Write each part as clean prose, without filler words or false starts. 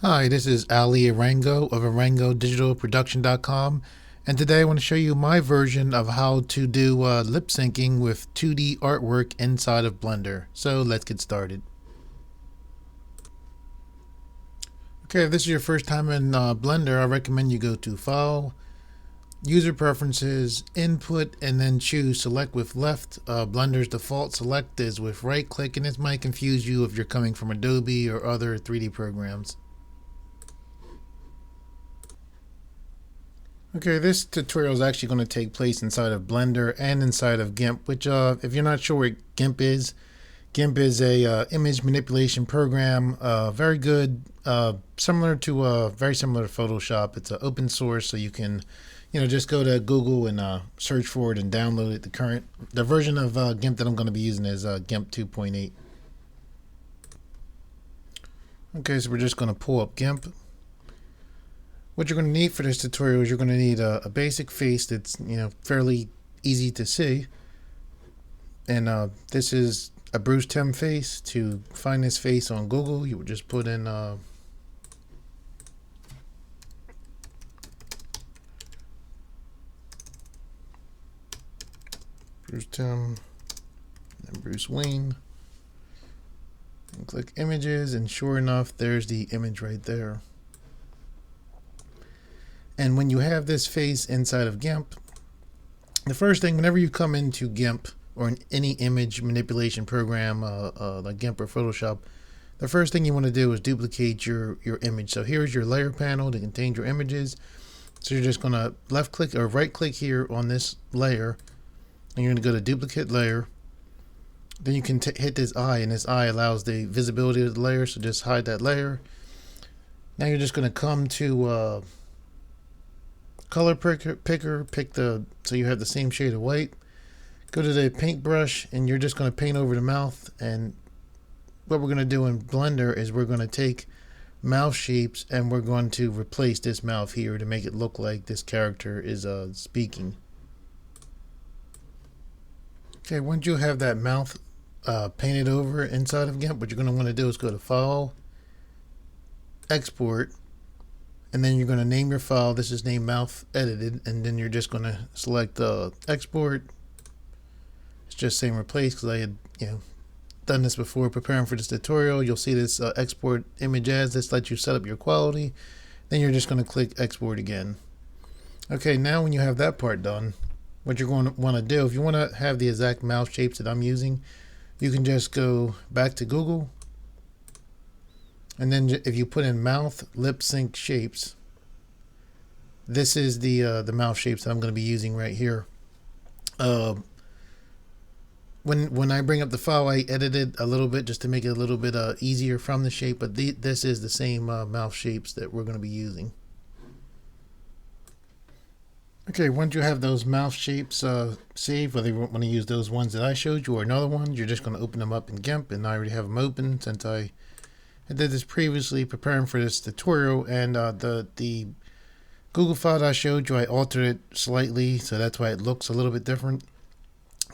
Hi, this is Alimayo Arango of ArangoDigitalProduction.com, and today I want to show you my version of how to do lip syncing with 2D artwork inside of Blender. So let's get started. Okay, if this is your first time in Blender, I recommend you go to File, User Preferences, Input, and then choose Select with Left. Blender's default select is with right click, and this might confuse you if you're coming from Adobe or other 3D programs. Okay, this tutorial is actually going to take place inside of Blender and inside of GIMP, which if you're not sure what GIMP is a image manipulation program, very good, very similar to Photoshop. It's open source, so you can, just go to Google and search for it and download it. The version of GIMP that I'm going to be using is GIMP 2.8. Okay, so we're just going to pull up GIMP. What you're going to need for this tutorial is you're going to need a basic face that's fairly easy to see, and this is a Bruce Timm face. To find this face on Google, you would just put in Bruce Timm and Bruce Wayne, and click images, and sure enough, there's the image right there. And when you have this face inside of GIMP, the first thing, whenever you come into GIMP or in any image manipulation program like GIMP or Photoshop, the first thing you want to do is duplicate your image. So here's your layer panel that contains your images. So you're just going to left click or right click here on this layer, and you're going to go to duplicate layer. Then you can hit this eye, and this eye allows the visibility of the layer, so just hide that layer. Now you're just going to come to color picker, pick so you have the same shade of white. Go to the paintbrush, and you're just going to paint over the mouth. And what we're going to do in Blender is we're going to take mouth shapes, and we're going to replace this mouth here to make it look like this character is speaking. Okay, once you have that mouth painted over inside of GIMP, what you're going to want to do is go to File, Export, and then you're going to name your file. This is named Mouth Edited, and then you're just going to select Export. It's just saying Replace because I had done this before preparing for this tutorial. You'll see this Export Image As. This lets you set up your quality. Then you're just going to click Export again. Okay, now when you have that part done, what you're going to want to do, if you want to have the exact mouth shapes that I'm using, you can just go back to Google. And then if you put in mouth lip sync shapes, this is the mouth shapes that I'm going to be using right here. When I bring up the file, I edited a little bit just to make it a little bit easier from the shape, but this is the same mouth shapes that we're going to be using. Okay, once you have those mouth shapes saved, whether you want to use those ones that I showed you or another one, you're just going to open them up in GIMP, and I already have them open since I did this previously preparing for this tutorial. And the Google file that I showed you, I altered it slightly, so that's why it looks a little bit different.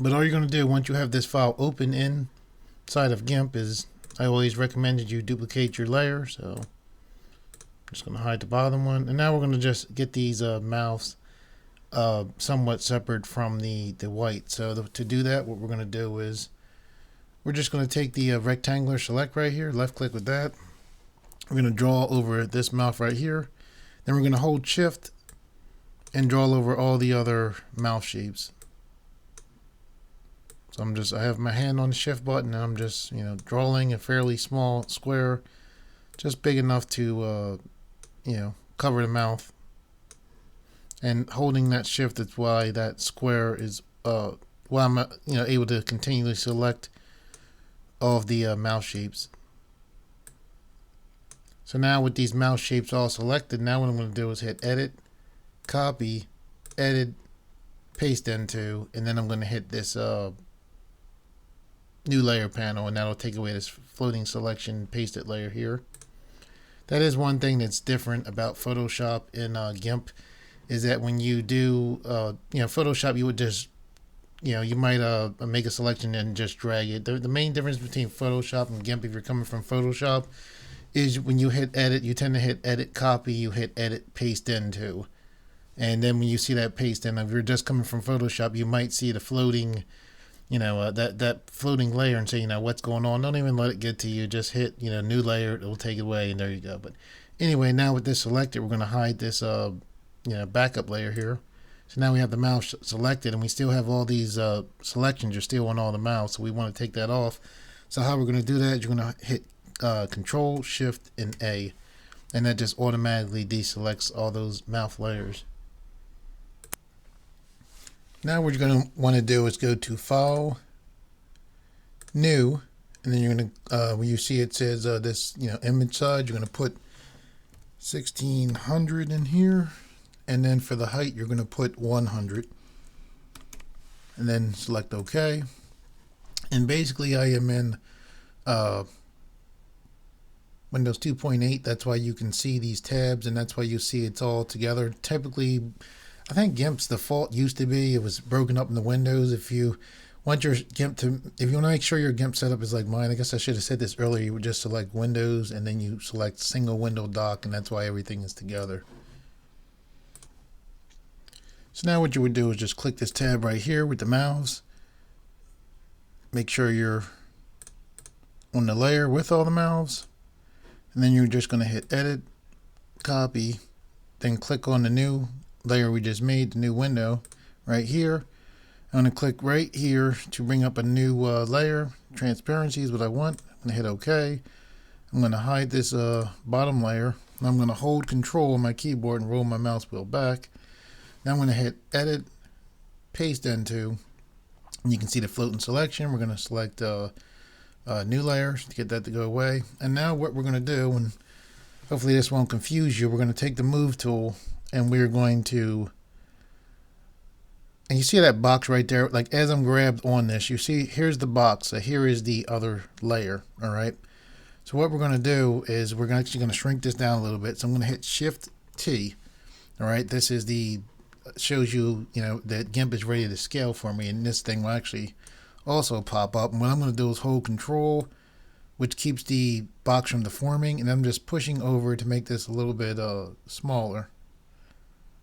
But all you're going to do once you have this file open inside of GIMP is, I always recommended you duplicate your layer. So I'm just going to hide the bottom one, and now we're going to just get these mouths somewhat separate from the white. So to do that, what we're going to do is we're just going to take the rectangular select right here, left click with that. We're going to draw over this mouth right here. Then we're going to hold shift and draw over all the other mouth shapes. So I have my hand on the shift button, and I'm just drawing a fairly small square, just big enough to cover the mouth. And holding that shift, that's why that square is why I'm able to continually select all of the mouth shapes. So now with these mouth shapes all selected, now what I'm going to do is hit edit, copy, edit, paste into, and then I'm going to hit this new layer panel, and that'll take away this floating selection pasted layer here. That is one thing that's different about Photoshop and GIMP, is that when you do Photoshop, you would just you might make a selection and just drag it. The main difference between Photoshop and GIMP, if you're coming from Photoshop, is when you hit edit, you tend to hit edit copy, you hit edit paste into. And then when you see that paste in, if you're just coming from Photoshop, you might see the floating, that floating layer and say, what's going on. Don't even let it get to you. Just hit, new layer. It'll take it away, and there you go. But anyway, now with this selected, we're going to hide this, backup layer here. So now we have the mouse selected, and we still have all these selections are still on all the mouse. So we want to take that off. So how we're going to do that is you're going to hit Control, Shift, and A, and that just automatically deselects all those mouth layers. Now what you're going to want to do is go to File, New, and then you're going to, when you see it says this, image size, you're going to put 1600 in here, and then for the height, you're going to put 100, and then select OK. And basically, I am in Windows 2.8. That's why you can see these tabs, and that's why you see it's all together. Typically, I think GIMP's default used to be it was broken up in the windows. If you want your GIMP to, if you want to make sure your GIMP setup is like mine, I guess I should have said this earlier. You would just select Windows and then you select single window dock, and that's why everything is together. So now what you would do is just click this tab right here with the mouse. Make sure you're on the layer with all the mouths, and then you're just going to hit Edit, Copy, then click on the new layer we just made, the new window right here. I'm going to click right here to bring up a new layer. Transparency is what I want. I'm going to hit OK. I'm going to hide this bottom layer. I'm going to hold Control on my keyboard and roll my mouse wheel back. Now I'm going to hit Edit, Paste Into, and you can see the floating selection. We're going to select new layers to get that to go away. And now what we're going to do, and hopefully this won't confuse you, we're going to take the Move tool, and we're going to, and you see that box right there, like as I'm grabbed on this, you see here's the box, so here is the other layer. All right, so what we're going to do is we're actually going to shrink this down a little bit. So I'm going to hit Shift T. All right, this is the, shows you, that GIMP is ready to scale for me, and this thing will actually also pop up. And what I'm going to do is hold Control, which keeps the box from deforming, and I'm just pushing over to make this a little bit smaller.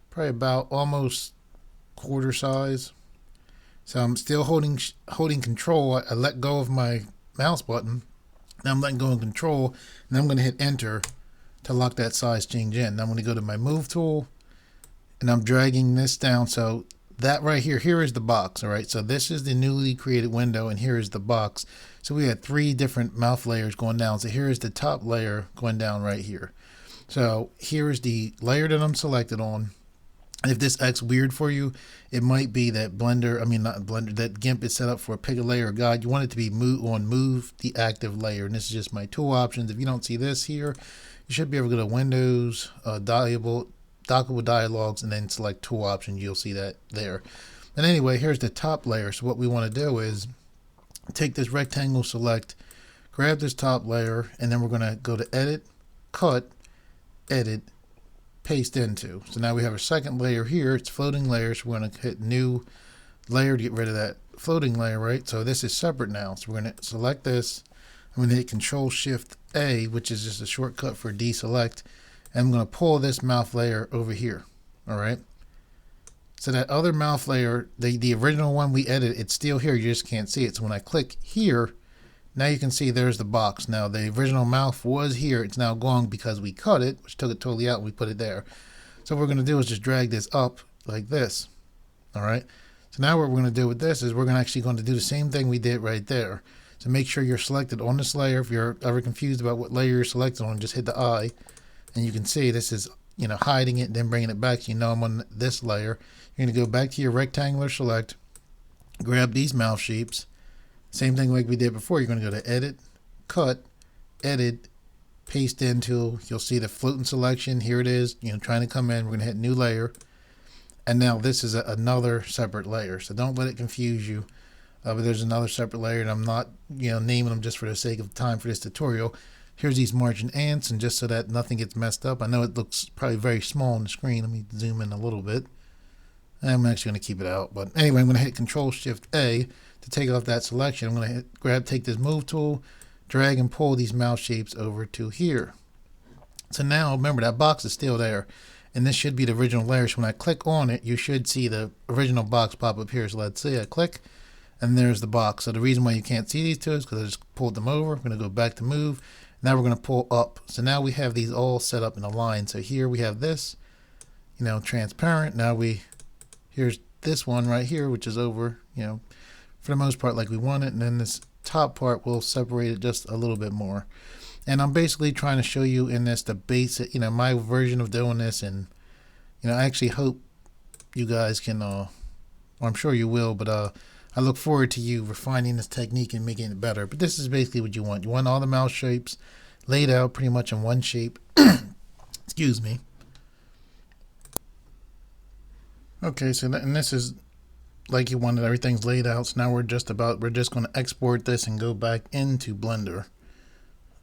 Probably about almost quarter size. So I'm still holding Control. I let go of my mouse button. Now I'm letting go of Control, and I'm going to hit Enter to lock that size change in. Now I'm going to go to my Move tool, and I'm dragging this down. So that right here, here is the box. All right. So this is the newly created window, and here is the box. So we had 3 different mouth layers going down. So here is the top layer going down right here. So here is the layer that I'm selected on. If this acts weird for you, it might be that that GIMP is set up for a pick a layer guide. You want it to be move the active layer. And this is just my tool options. If you don't see this here, you should be able to go to Windows, dockable dialogues, and then select tool options. You'll see that there. And anyway, here's the top layer. So what we want to do is take this rectangle select, grab this top layer, and then we're going to go to Edit, Cut, Edit, Paste Into. So now we have a second layer here. It's floating layers. We're going to hit New Layer to get rid of that floating layer, right? So this is separate now. So we're going to select this. I'm going to hit Control Shift A, which is just a shortcut for deselect. And I'm going to pull this mouth layer over here. All right. So that other mouth layer, the original one we edited, it's still here. You just can't see it. So when I click here, now you can see there's the box. Now the original mouth was here. It's now gone because we cut it, which took it totally out, and we put it there. So what we're going to do is just drag this up like this. All right. So now what we're going to do with this is we're actually going to do the same thing we did right there. So make sure you're selected on this layer. If you're ever confused about what layer you're selected on, just hit the I, and you can see this is, hiding it, then bringing it back. So I'm on this layer. You're going to go back to your rectangular select, grab these mouth shapes. Same thing like we did before. You're going to go to Edit, Cut, Edit, Paste Into. You'll see the floating selection. Here it is, trying to come in. We're going to hit New Layer. And now this is another separate layer. So don't let it confuse you. But there's another separate layer, and I'm not, naming them just for the sake of time for this tutorial. Here's these margin ants, and just so that nothing gets messed up. I know it looks probably very small on the screen. Let me zoom in a little bit. I'm actually going to keep it out. But anyway, I'm going to hit Control Shift A to take off that selection. I'm going to take this Move tool, drag and pull these mouse shapes over to here. So now remember that box is still there, and this should be the original layer. So when I click on it, you should see the original box pop up here. So let's see, I click, and there's the box. So the reason why you can't see these two is because I just pulled them over. I'm going to go back to move. Now we're going to pull up. So now we have these all set up in a line. So here we have this, transparent. Now here's this one right here, which is over, for the most part like we want it. And then this top part will separate it just a little bit more. And I'm basically trying to show you in this the basic, my version of doing this. And, I actually hope you guys can, or I'm sure you will, but I look forward to you refining this technique and making it better. But this is basically what you want. You want all the mouse shapes laid out pretty much in one shape. Excuse me. Okay, so and this is like you wanted, everything's laid out. So now we're just going to export this and go back into Blender.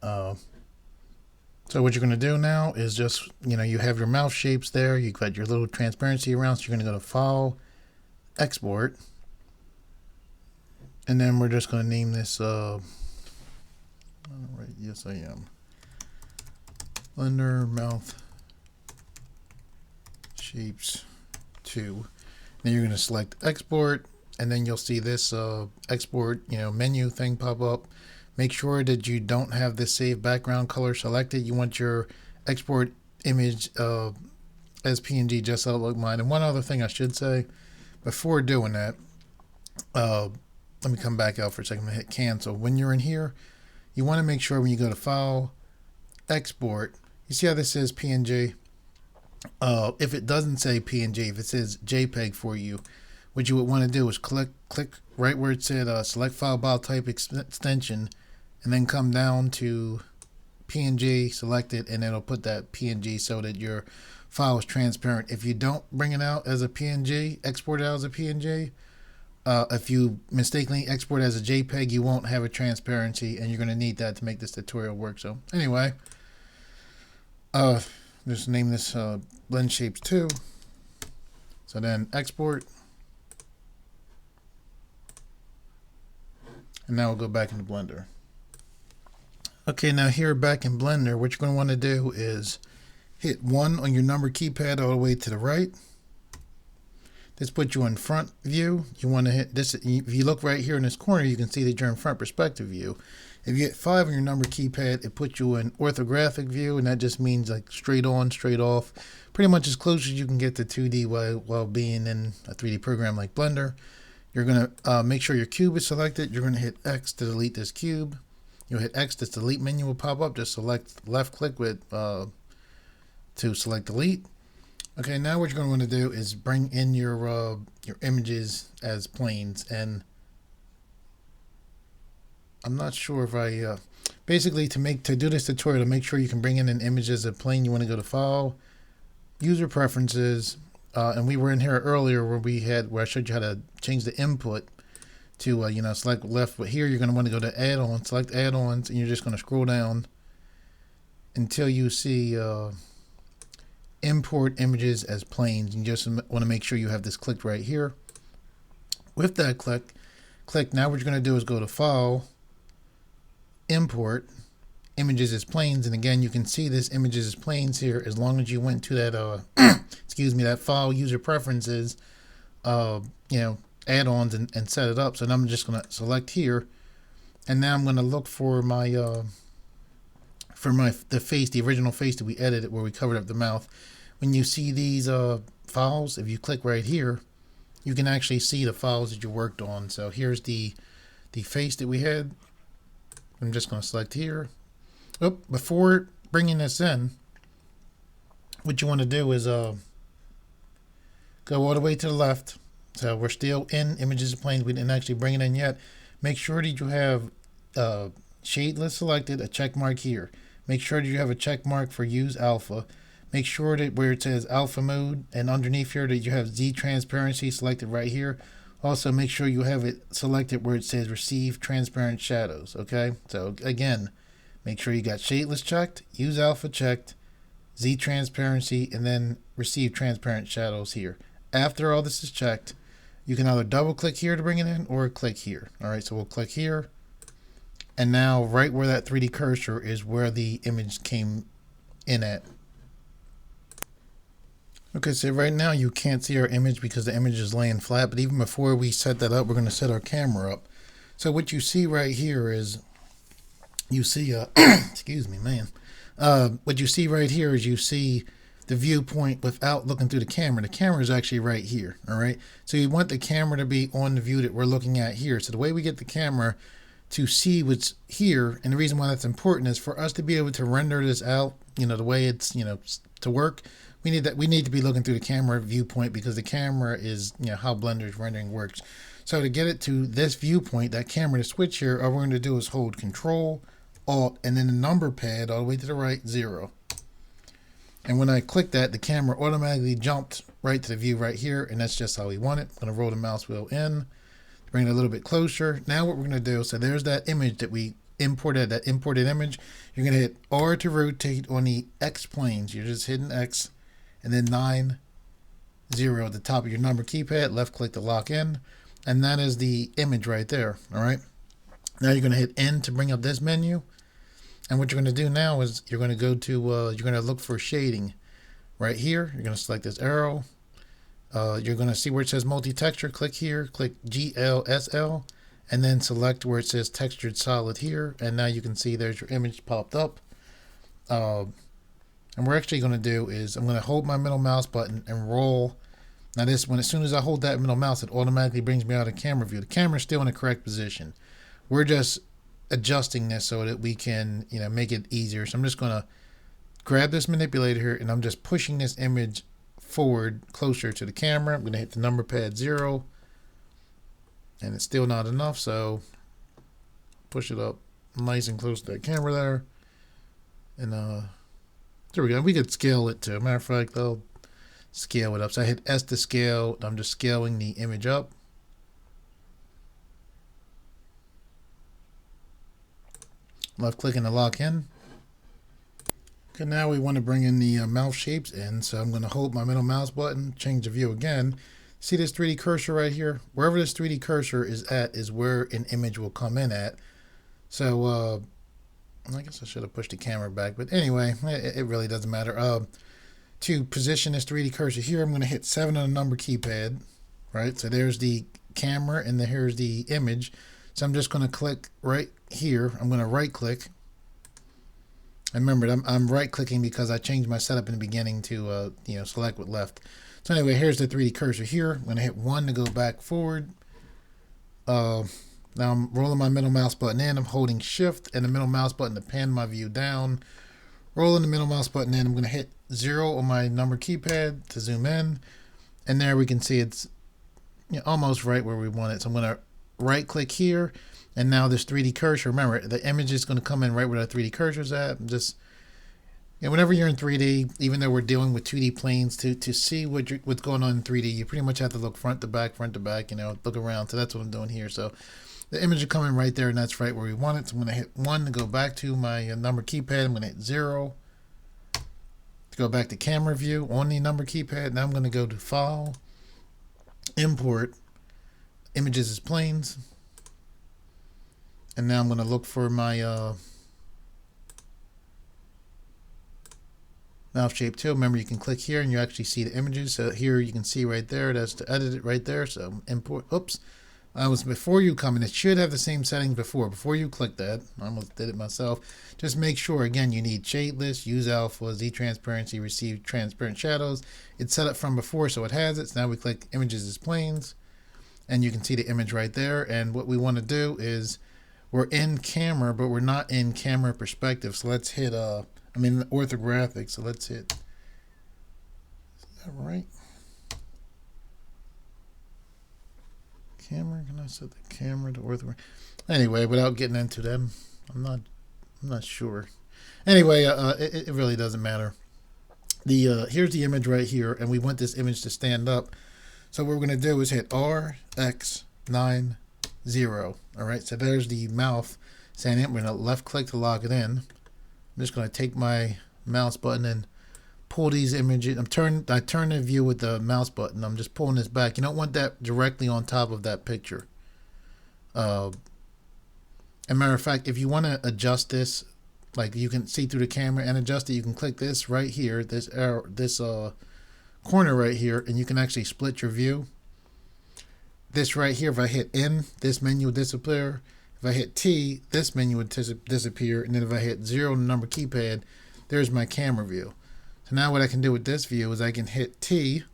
So what you're going to do now is just, you have your mouse shapes there. You've got your little transparency around. So you're going to go to File, Export. And then we're just going to name this, all right, yes I am. Blender Mouth Shapes 2. Then you're going to select Export, and then you'll see this export, menu thing pop up. Make sure that you don't have this save background color selected. You want your export image as PNG, just like mine. And one other thing I should say before doing that, let me come back out for a second and hit cancel. When you're in here, you want to make sure when you go to File, Export, you see how this says PNG? If it doesn't say PNG, if it says JPEG for you, what you would want to do is click right where it said select file type extension, and then come down to PNG, select it, and it'll put that PNG so that your file is transparent. If you don't bring it out as a PNG, export it out as a PNG, if you mistakenly export as a JPEG, you won't have a transparency, and you're going to need that to make this tutorial work. So anyway, just name this Blend Shapes 2. So then export. And now we'll go back into Blender. Okay, now here back in Blender, what you're going to want to do is hit 1 on your number keypad all the way to the right. This puts you in front view. You want to hit this. If you look right here in this corner, you can see that you're in front perspective view. If you hit 5 on your number keypad, it puts you in orthographic view, and that just means like straight on, straight off. Pretty much as close as you can get to 2D while being in a 3D program like Blender. You're going to make sure your cube is selected. You're going to hit X to delete this cube. You'll hit X, this delete menu will pop up. Just select left click with to select delete. Okay, now what you're going to want to do is bring in your images as planes, and I'm not sure if I basically to do this tutorial, to make sure you can bring in an image as a plane, you want to go to File, User Preferences, and we were in here earlier where I showed you how to change the input to select left. But here you're going to want to go to Add-ons, select Add-ons, and you're just going to scroll down until you see Import Images as Planes. You just want to make sure you have this clicked right here. With that click, now what you're going to do is go to File, Import Images as Planes, and again you can see this Images as Planes here as long as you went to that excuse me, that File, User Preferences, add-ons and set it up. So now I'm just going to select here, and now I'm going to look for my the face, the original face that we edited where we covered up the mouth. When you see these files, if you click right here, you can actually see the files that you worked on. So here's the face that we had. I'm just going to select here. Oh, before bringing this in, what you want to do is go all the way to the left. So we're still in Images of Planes. We didn't actually bring it in yet. Make sure that you have shade list selected, a check mark here. Make sure that you have a check mark for Use Alpha. Make sure that where it says Alpha Mode and underneath here that you have Z Transparency selected right here. Also make sure you have it selected where it says Receive Transparent Shadows. Okay, so again, make sure you got shade list checked, Use Alpha checked, Z Transparency, and then Receive Transparent Shadows here. After all this is checked, you can either double click here to bring it in or click here. All right, so we'll click here. And now right where that 3D cursor is where the image came in at. Okay, so right now you can't see our image because the image is laying flat, but even before we set that up, we're going to set our camera up. So what you see right here is, you see, excuse me, man. What you see right here is you see the viewpoint without looking through the camera. The camera is actually right here, all right? So you want the camera to be on the view that we're looking at here. So the way we get the camera to see what's here, and the reason why that's important is for us to be able to render this out, the way it's, to work, we need to be looking through the camera viewpoint, because the camera is, how Blender's rendering works. So to get it to this viewpoint, that camera to switch here, all we're going to do is hold Control, Alt, and then the number pad all the way to the right, 0. And when I click that, the camera automatically jumped right to the view right here, and that's just how we want it. I'm going to roll the mouse wheel in, bring it a little bit closer. Now what we're going to do, so there's that image that we imported, that imported image. You're going to hit R to rotate on the X planes. You're just hitting X, and then 9, 0 at the top of your number keypad, left click to lock in, and that is the image right there, all right? Now you're going to hit N to bring up this menu. And what you're going to do now is you're going to go to, you're going to look for shading right here. You're going to select this arrow. You're going to see where it says multi-texture. Click here, click GLSL, and then select where it says textured solid here. And now you can see there's your image popped up. And what we're actually going to do is I'm going to hold my middle mouse button and roll. Now this one, as soon as I hold that middle mouse, it automatically brings me out of camera view. The camera's still in the correct position. We're just adjusting this so that we can, make it easier. So I'm just going to grab this manipulator here, and I'm just pushing this image forward closer to the camera. I'm going to hit the number pad 0, and it's still not enough, so push it up nice and close to that camera there. And there we go. We could scale it too. Matter of fact, I'll scale it up. So I hit S to scale. I'm just scaling the image up. Left clicking to lock in. Okay, now we want to bring in the mouth shapes in, so I'm going to hold my middle mouse button, change the view again. See this 3D cursor right here? Wherever this 3D cursor is at is where an image will come in at. So I guess I should have pushed the camera back, but anyway, it really doesn't matter. To position this 3D cursor here, I'm going to hit 7 on the number keypad, right? So there's the camera, and then here's the image. So I'm just going to click right here. I'm going to right click. And remember, I'm right clicking because I changed my setup in the beginning to select with left. So anyway, here's the 3D cursor here. I'm going to hit 1 to go back forward. Now I'm rolling my middle mouse button in. I'm holding Shift and the middle mouse button to pan my view down. Rolling the middle mouse button in. I'm going to hit 0 on my number keypad to zoom in. And there we can see it's almost right where we want it. So I'm going to right click here, and now this 3D cursor, remember the image is going to come in right where that 3D cursor is at. Just whenever you're in 3D, even though we're dealing with 2D planes, to see what's going on in 3D, you pretty much have to look front to back, look around. So that's what I'm doing here. So the image is coming right there, and that's right where we want it. So I'm going to hit 1 to go back to my number keypad. I'm going to hit 0 to go back to camera view on the number keypad. Now I'm going to go to File, Import, Images as Planes, and now I'm going to look for my mouth shape too. Remember, you can click here and you actually see the images. So here you can see right there, that's to edit it right there. So import, oops, I was before you come in. It should have the same settings before you click that. I almost did it myself. Just make sure, again, you need shade list, use alpha, Z transparency, receive transparent shadows. It's set up from before, so it has it. So now we click images as planes, and you can see the image right there. And what we want to do is we're in camera, but we're not in camera perspective. So let's hit orthographic. So let's hit, is that right? Camera, can I set the camera to orthographic? Anyway, without getting into them, I'm not sure. Anyway, it really doesn't matter. Here's the image right here, and we want this image to stand up. So what we're going to do is hit RX90. All right, so there's the mouth saying it. We're going to left click to lock it in. I'm just going to take my mouse button and pull these images. I turn the view with the mouse button. I'm just pulling this back. You don't want that directly on top of that picture. And And matter of fact, if you want to adjust this, like you can see through the camera and adjust it, you can click this right here, this arrow, this corner right here, and you can actually split your view. This right here, if I hit N, this menu will disappear. If I hit T, this menu would disappear. And then if I hit 0 on the number keypad, there's my camera view. So now what I can do with this view is I can hit T,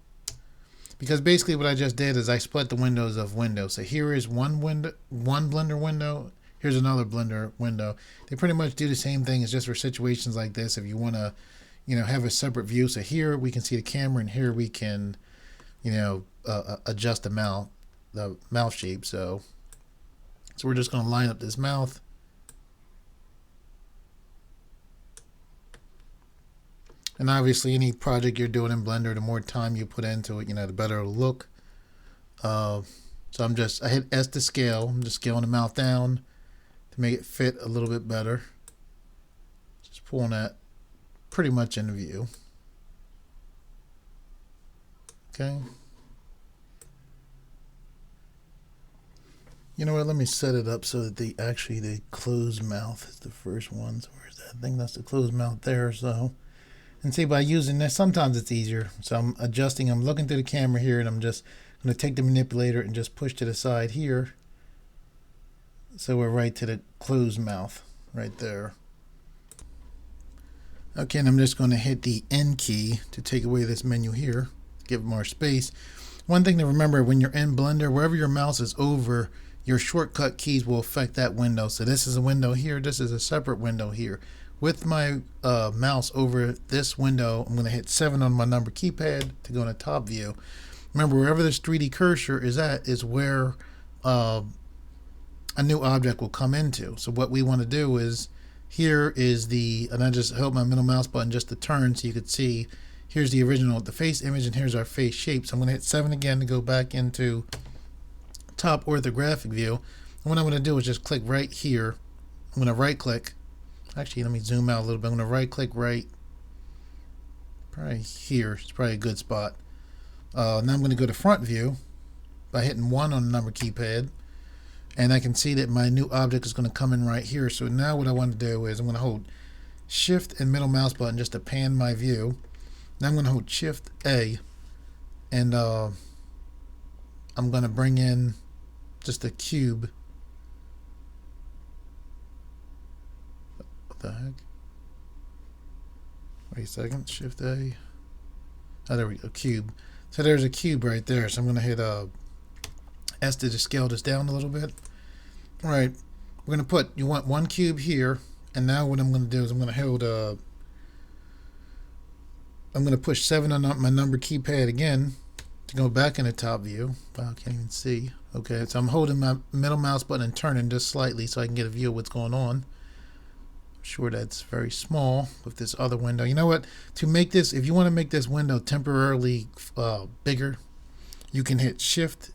because basically what I just did is I split the windows of windows. So here is one window, one Blender window. Here's another Blender window. They pretty much do the same thing. It's just for situations like this. If you want to, have a separate view. So here we can see the camera, and here we can, adjust the mouth shape. So we're just going to line up this mouth. And obviously, any project you're doing in Blender, the more time you put into it, the better it'll look. So I hit S to scale. I'm just scaling the mouth down to make it fit a little bit better. Just pulling that pretty much into view. Okay. You know what? Let me set it up so that the closed mouth is the first one. So where's that thing? That's the closed mouth there. So, and see, by using this, sometimes it's easier. So I'm adjusting. I'm looking through the camera here, and I'm just going to take the manipulator and just push to the side here. So we're right to the closed mouth right there. Okay, and I'm just going to hit the N key to take away this menu here, give it more space. One thing to remember when you're in Blender, wherever your mouse is over, your shortcut keys will affect that window. So this is a window here, this is a separate window here. With my mouse over this window, I'm going to hit 7 on my number keypad to go in the top view. Remember, wherever this 3D cursor is at is where a new object will come into. So what we want to do is, here is and I just held my middle mouse button just to turn so you could see, here's the original, the face image, and here's our face shape. So I'm going to hit 7 again to go back into top orthographic view. And what I'm going to do is just click right here. I'm going to right click. Actually, let me zoom out a little bit. I'm going to right click right here. It's probably a good spot. Now I'm going to go to front view by hitting 1 on the number keypad. And I can see that my new object is going to come in right here. So now what I want to do is I'm going to hold Shift and middle mouse button just to pan my view. Now I'm going to hold Shift A, and I'm going to bring in just a cube. What the heck? Wait a second. Shift A. Oh, there we go. Cube. So there's a cube right there. So I'm going to hit S to just scale this down a little bit. All right. We're going to put, you want one cube here. And now what I'm going to do is I'm going to hold I'm going to push 7 on my number keypad again to go back in the top view. Wow, I can't even see. Okay, so I'm holding my middle mouse button and turning just slightly so I can get a view of what's going on. I'm sure that's very small with this other window. You know what? To make this, if you want to make this window temporarily bigger, you can hit Shift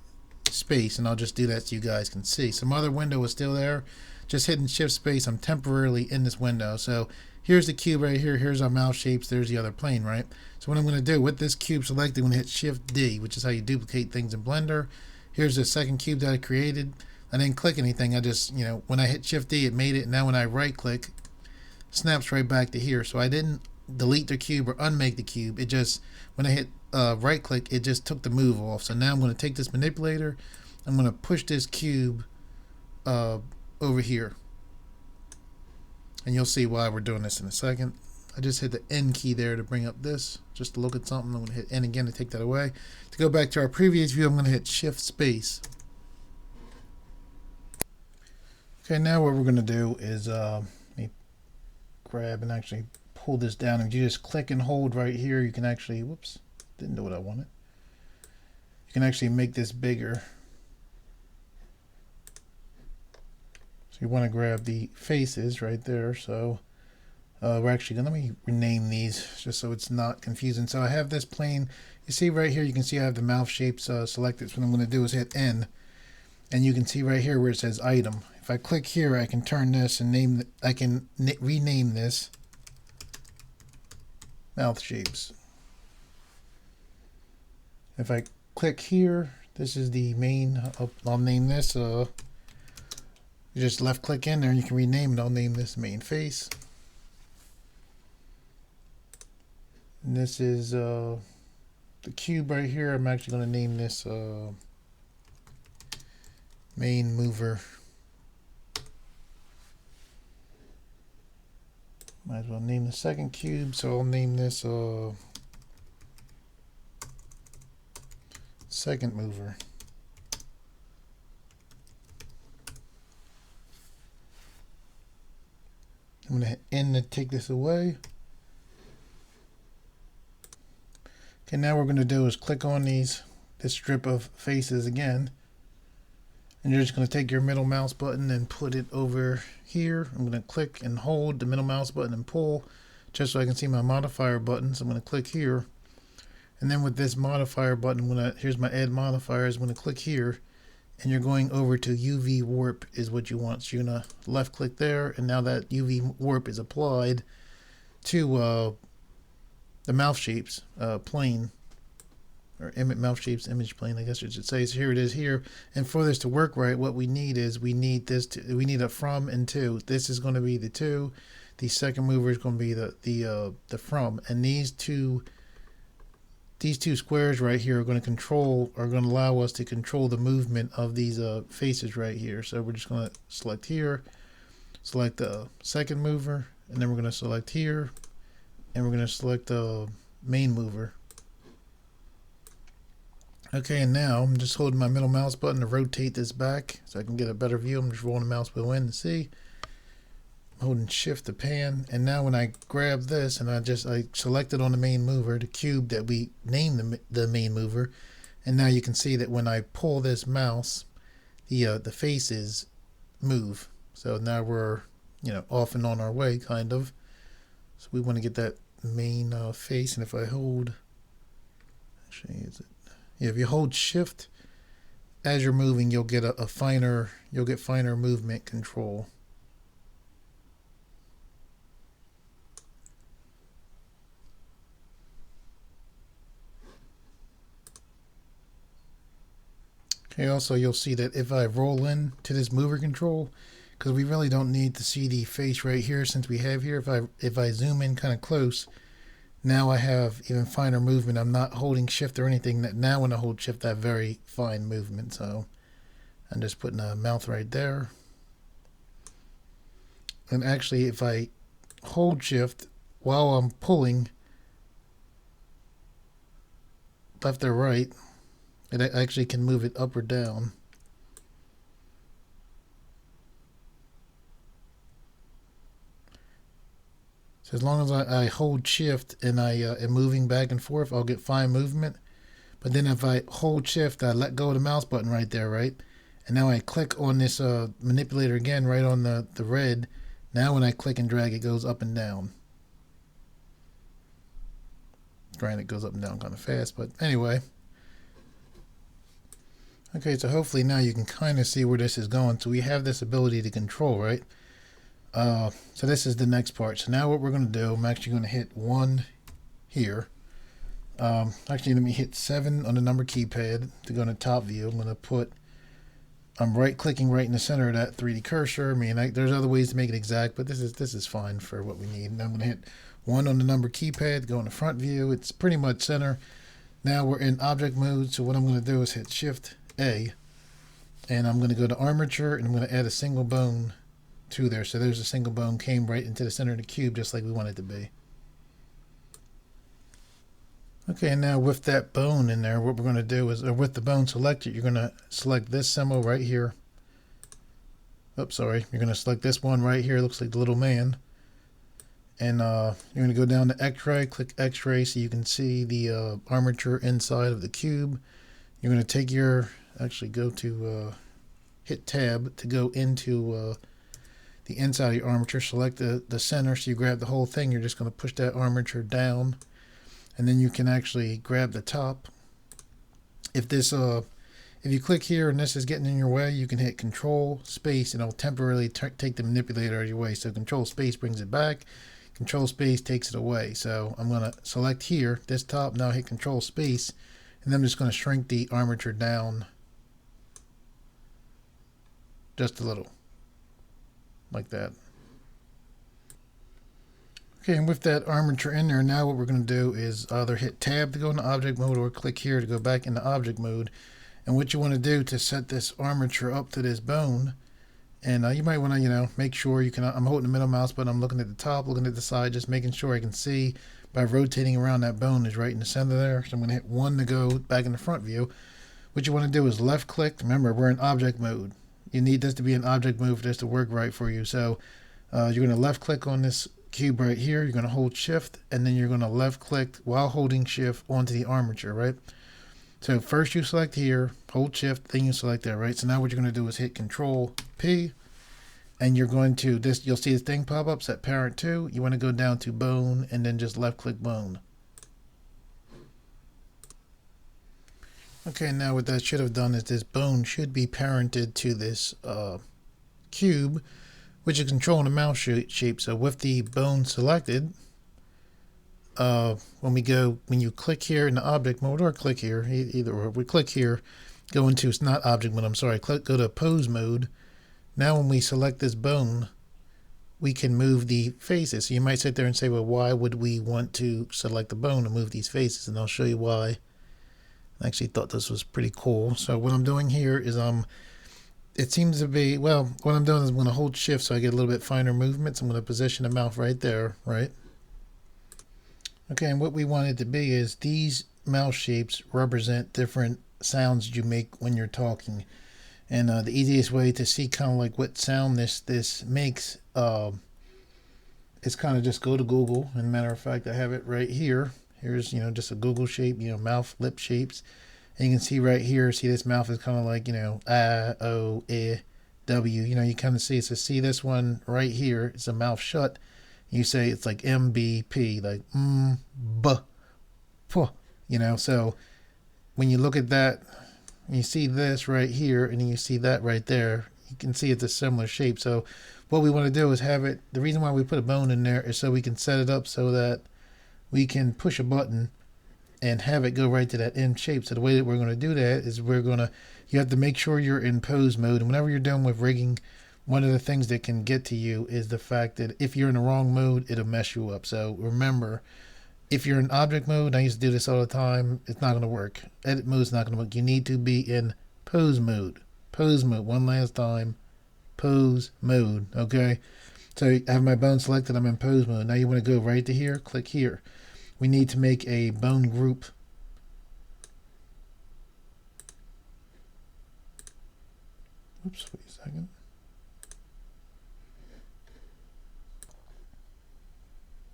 Space, and I'll just do that so you guys can see. Some other window is still there. Just hitting Shift Space, I'm temporarily in this window. So here's the cube right here. Here's our mouse shapes. There's the other plane, right? So what I'm going to do with this cube selected, I'm going to hit Shift D, which is how you duplicate things in Blender. Here's the second cube that I created. I didn't click anything. I just, when I hit Shift D, it made it. Now when I right click, it snaps right back to here. So I didn't delete the cube or unmake the cube. It just, when I hit right click, it just took the move off. So now I'm going to take this manipulator. I'm going to push this cube over here. And you'll see why we're doing this in a second. I just hit the N key there to bring up this, just to look at something. I'm going to hit N again to take that away. To go back to our previous view, I'm going to hit Shift Space. Okay, now what we're going to do is let me grab and actually pull this down. If you just click and hold right here, you can actually, whoops, didn't do what I wanted. You can actually make this bigger. So you want to grab the faces right there. So we're actually going to, let me rename these just so it's not confusing. So I have this plane. You see right here, you can see I have the mouth shapes selected. So what I'm going to do is hit N. And you can see right here where it says item. If I click here, I can turn this and name, I can rename this mouth shapes. If I click here, this is the main, I'll name this You just left click in there and you can rename it. I'll name this main face. And this is the cube right here. I'm actually going to name this main mover. Might as well name the second cube, so I'll name this second mover. I'm going to hit N to take this away. Okay, now what we're going to do is click on this strip of faces again. And you're just going to take your middle mouse button and put it over here. I'm going to click and hold the middle mouse button and pull just so I can see my modifier button. So I'm going to click here. And then with this modifier button, here's my add modifiers. I'm going to click here. And you're going over to UV warp is what you want. So you're going to left click there. And now that UV warp is applied to the mouth shapes plane. Or mouth shapes image plane, I guess I should say. So here it is here. And for this to work right, what we need is we need a from and to. This is going to be the to. The second mover is going to be the from. And these two squares right here are going to allow us to control the movement of these faces right here. So we're just going to select here, select the second mover, and then we're going to select here, and we're going to select the main mover. Okay, and now I'm just holding my middle mouse button to rotate this back so I can get a better view. I'm just rolling the mouse wheel in to see. I'm holding shift to pan, and now when I grab this and I select it on the main mover, the cube that we named the main mover, and now you can see that when I pull this mouse, the faces move. So now we're off and on our way kind of. So we want to get that main face, and if I hold, actually is it? Yeah, if you hold shift as you're moving, you'll get finer movement control. Okay, also you'll see that if I roll in to this mover control, because we really don't need to see the face right here since we have here, if I zoom in kind of close, now I have even finer movement. I'm not holding shift or anything. Now when I hold shift, I have very fine movement. So I'm just putting a mouth right there. And actually, if I hold shift while I'm pulling left or right, it actually can move it up or down. So as long as I hold shift and I am moving back and forth, I'll get fine movement. But then if I hold shift, I let go of the mouse button right there, right? And now I click on this manipulator again right on the red. Now when I click and drag, it goes up and down. Granted, it goes up and down kind of fast, but anyway. Okay, so hopefully now you can kind of see where this is going. So we have this ability to control, right? So this is the next part. So now what we're going to do, I'm actually going to hit 1 here. Actually, let me hit 7 on the number keypad to go in the top view. I'm right clicking right in the center of that 3D cursor. I mean, there's other ways to make it exact, but this is fine for what we need. And I'm going to hit 1 on the number keypad, go in the front view. It's pretty much center. Now we're in object mode. So what I'm going to do is hit Shift A, and I'm going to go to armature, and I'm going to add a single bone to there. So there's a single bone came right into the center of the cube just like we want it to be. Okay, and now with that bone in there, what we're going to do is, or with the bone selected, you're going to select this symbol right here. Oops, sorry. You're going to select this one right here. It looks like the little man. And you're going to go down to X-ray, click X-ray so you can see the armature inside of the cube. You're going to take actually go to, hit tab to go into the inside of your armature. Select the center, so you grab the whole thing. You're just going to push that armature down, and then you can actually grab the top. If you click here and this is getting in your way, you can hit Control Space and it'll temporarily take the manipulator out of your way. So Control Space brings it back, Control Space takes it away. So I'm going to select here this top, now hit Control Space, and then I'm just going to shrink the armature down just a little. like that. Okay, and with that armature in there, now what we're going to do is either hit tab to go into object mode or click here to go back into object mode. And what you want to do to set this armature up to this bone, and you might want to, make sure you can, I'm holding the middle mouse button, I'm looking at the top, looking at the side, just making sure I can see by rotating around that bone is right in the center there. So I'm going to hit 1 to go back in the front view. What you want to do is left click. Remember, we're in object mode. You need this to be in object mode for this to work right for you. So you're going to left click on this cube right here. You're going to hold shift, and then you're going to left click while holding shift onto the armature, right? So first you select here, hold shift, then you select there, right? So now what you're going to do is hit Control P, and you're going to, you'll see this thing pop up, set parent to. You want to go down to bone, and then just left click bone. Okay, now what that should have done is this bone should be parented to this cube, which is controlling the mouse shape. So with the bone selected, when you click here in the object mode, or click here, either or, we click here, go into, it's not object mode, I'm sorry, go to pose mode. Now when we select this bone, we can move the faces. So you might sit there and say, well, why would we want to select the bone and move these faces? And I'll show you why. I actually thought this was pretty cool. So what I'm doing here is it seems to be, well, what I'm doing is I'm going to hold shift so I get a little bit finer movements. I'm going to position the mouth right there, right? Okay, and what we want it to be is these mouse shapes represent different sounds you make when you're talking. And the easiest way to see kind of like what sound this makes is kind of just go to Google. And matter of fact, I have it right here. Here's, just a Google shape, mouth, lip shapes. And you can see right here, see this mouth is kind of like, I, O, E, W. You kind of see, so see this one right here, it's a mouth shut. You say it's like MBP, like B, P, so when you look at that, you see this right here, and then you see that right there, you can see it's a similar shape. So what we want to do is have it, the reason why we put a bone in there is so we can set it up so that we can push a button and have it go right to that end shape. So the way that we're going to do that is you have to make sure you're in pose mode. And whenever you're done with rigging, one of the things that can get to you is the fact that if you're in the wrong mode, it'll mess you up. So remember, if you're in object mode, I used to do this all the time, it's not going to work. Edit mode is not going to work. You need to be in pose mode. Pose mode, one last time. Pose mode, okay? So I have my bone selected, I'm in pose mode. Now you want to go right to here, click here. We need to make a bone group. Oops, wait a second.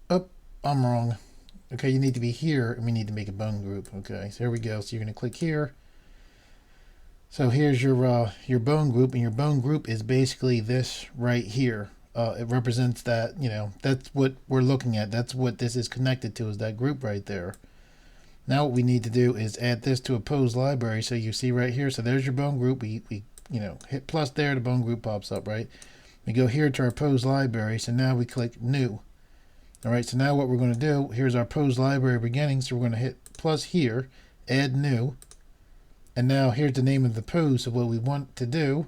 Oh, I'm wrong. Okay, you need to be here, and we need to make a bone group. Okay, so here we go. So you're going to click here. So here's your bone group, and your bone group is basically this right here. It represents that, that's what we're looking at. That's what this is connected to, is that group right there. Now what we need to do is add this to a pose library. So you see right here, so there's your bone group. We hit plus there, the bone group pops up, right? We go here to our pose library. So now we click new. All right, so now what we're going to do, here's our pose library beginning. So we're going to hit plus here, add new. And now here's the name of the pose. So what we want to do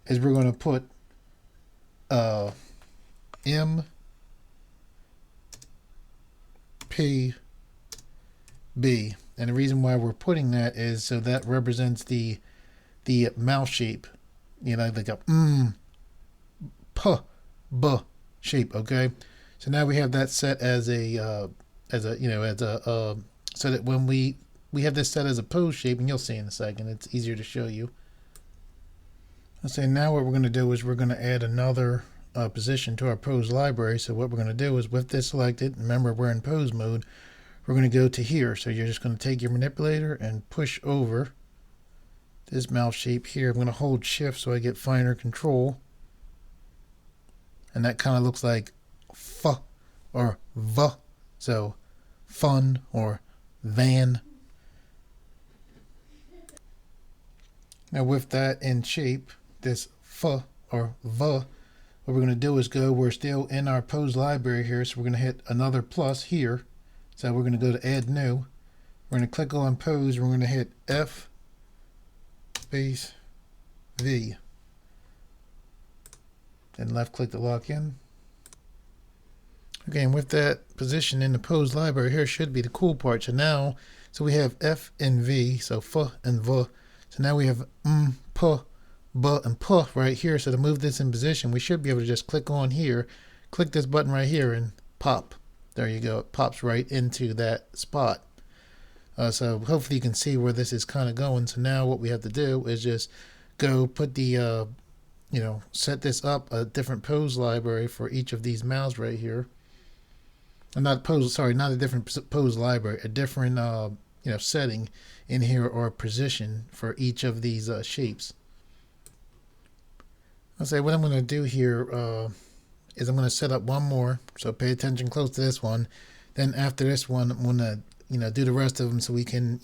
is we're going to put M P B, and the reason why we're putting that is so that represents the mouth shape, like a P B shape. Okay, so now we have that set as so that when we have this set as a pose shape, and you'll see in a second, it's easier to show you. Let's say now what we're going to do is we're going to add another position to our pose library. So what we're going to do is with this selected, remember we're in pose mode, we're going to go to here. So you're just going to take your manipulator and push over this mouth shape here. I'm going to hold shift so I get finer control. And that kind of looks like F or V. So fun or van. Now with that in shape, this F or V, what we're going to do is we're still in our pose library here, so we're going to hit another plus here. So we're going to go to add new. We're going to click on pose, and we're going to hit F space V. Then left click to lock in. Okay, and with that position in the pose library here should be the cool part. So now, so we have F and V, so F and V. So now we have P, B, and P right here. So to move this in position, we should be able to just click on here, click this button right here, and pop. There you go. It pops right into that spot. So hopefully you can see where this is kind of going. So now what we have to do is just go put the, set this up a different pose library for each of these mouths right here. Not a different pose library, a different, setting in here or position for each of these shapes. I'll say what I'm going to do here is I'm going to set up one more. So pay attention close to this one. Then after this one, I'm going to, do the rest of them so we can,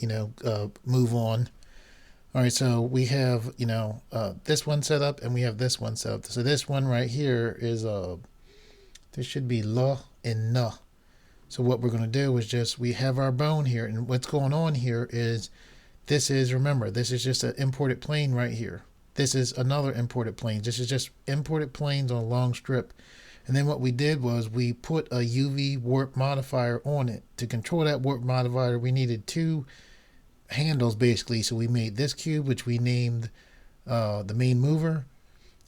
move on. All right, so we have, this one set up and we have this one set up. So this one right here is, this should be la and na. So what we're going to do is we have our bone here, and what's going on here is remember, this is just an imported plane right here. This is another imported plane. This is just imported planes on a long strip. And then what we did was we put a UV warp modifier on it. To control that warp modifier, we needed two handles basically. So we made this cube, which we named the main mover.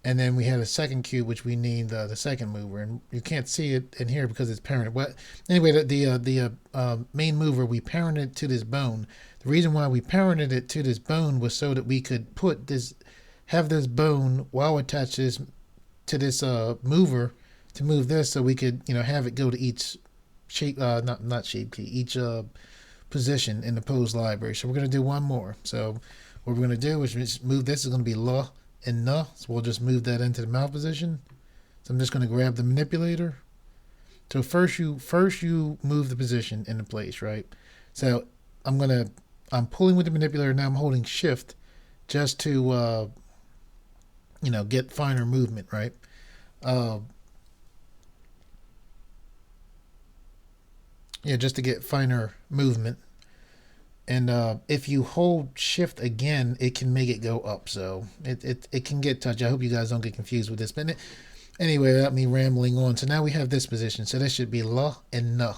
And then we had a second cube, which we named the second mover. And you can't see it in here because it's parented. But anyway, the main mover, we parented to this bone. The reason why we parented it to this bone was so that we could have this bone while attached to this mover to move this, so we could have it go to each shape, not shape key, each position in the pose library. So we're going to do one more. So what we're going to do is just move this. Is going to be la and na. So we'll just move that into the mouth position. So I'm just going to grab the manipulator. So first you move the position into place, right? So I'm pulling with the manipulator. Now I'm holding shift just to get finer movement, right? Just to get finer movement. And if you hold shift again, it can make it go up. So it can get touchy. I hope you guys don't get confused with this. But anyway, without me rambling on. So now we have this position. So this should be la and na.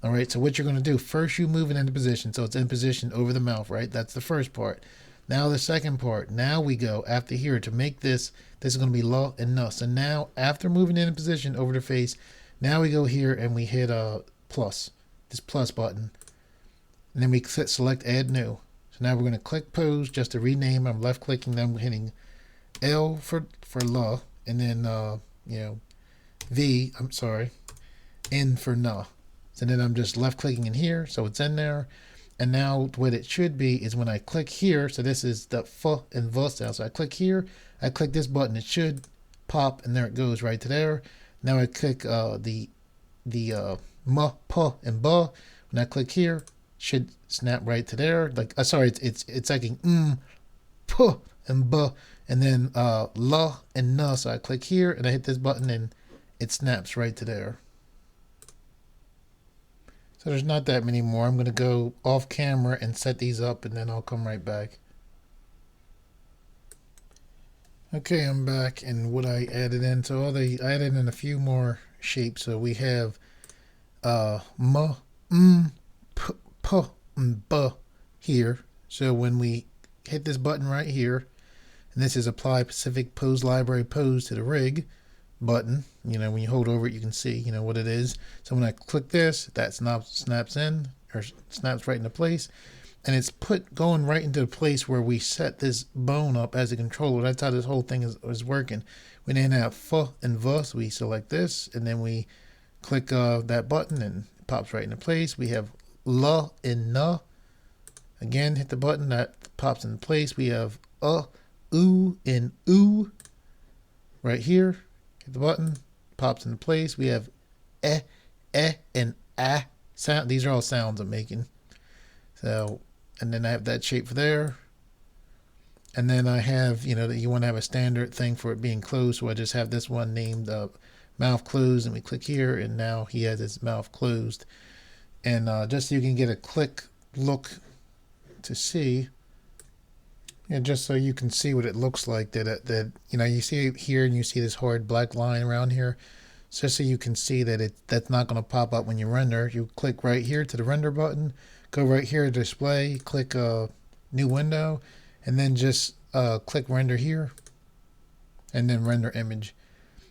All right. So what you're going to do, first you move it into position. So it's in position over the mouth, right? That's the first part. Now the second part. Now we go after here to make this. This is going to be la and na. So now after moving it in position over the face, now we go here and we hit plus. This plus button. And then we select add new. So now we're going to click pose just to rename. I'm left clicking, then I'm hitting L for la, and then V, N for na. So then I'm just left clicking in here, so it's in there. And now what it should be is when I click here, so this is the F and V sound. So I click here, I click this button, it should pop, and there it goes right to there. Now I click the M, P, and B. When I click here, should snap right to there. Like it's like P and B, and then la and na. So I click here and I hit this button and it snaps right to there. So there's not that many more. I'm going to go off camera and set these up, and then I'll come right back. Okay, I'm back, and what I added in, so I added in a few more shapes. So we have M, P, P, and B here. So when we hit this button right here, and this is apply Pacific Pose Library Pose to the rig button, when you hold over it, you can see, what it is. So when I click this, that snaps in, or snaps right into place, and it's going right into the place where we set this bone up as a controller. That's how this whole thing is working. We then have F and V, so we select this, and then we click that button, and it pops right into place. We have la and na. Again, hit the button, that pops into place. We have oo, and oo right here. Hit the button, pops into place. We have and ah sound. These are all sounds I'm making. So, and then I have that shape for there. And then I have, that you want to have a standard thing for it being closed. So I just have this one named mouth closed, and we click here, and now he has his mouth closed. And just so you can get a quick look to see, Yeah, just so you can see what it looks like. That you know, you see it here and you see this hard black line around here. So just so you can see that that's not going to pop up when you render. You click right here to the render button, go right here to display, click new window, and then just click render here, and then render image.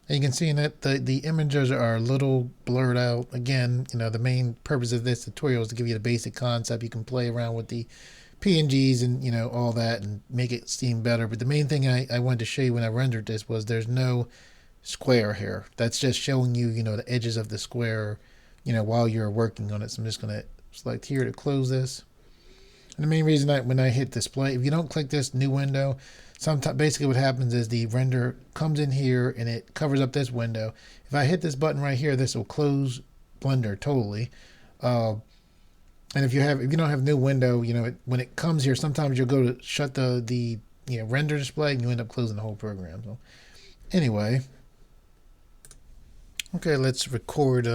And you can see that the images are a little blurred out. Again, you know, the main purpose of this tutorial is to give you the basic concept. You can play around with the PNGs and, you know, all that and make it seem better. But the main thing I wanted to show you when I rendered this was there's no square here. That's just showing you, you know, the edges of the square, you know, while you're working on it. So I'm just going to select here to close this. And the main reason when I hit display, if you don't click this new window, sometimes basically what happens is the render comes in here and it covers up this window. If I hit this button right here, this will close Blender totally. And if you don't have new window, you know, when it comes here, sometimes you'll go to shut the you know, render display and you end up closing the whole program. So anyway, okay, let's record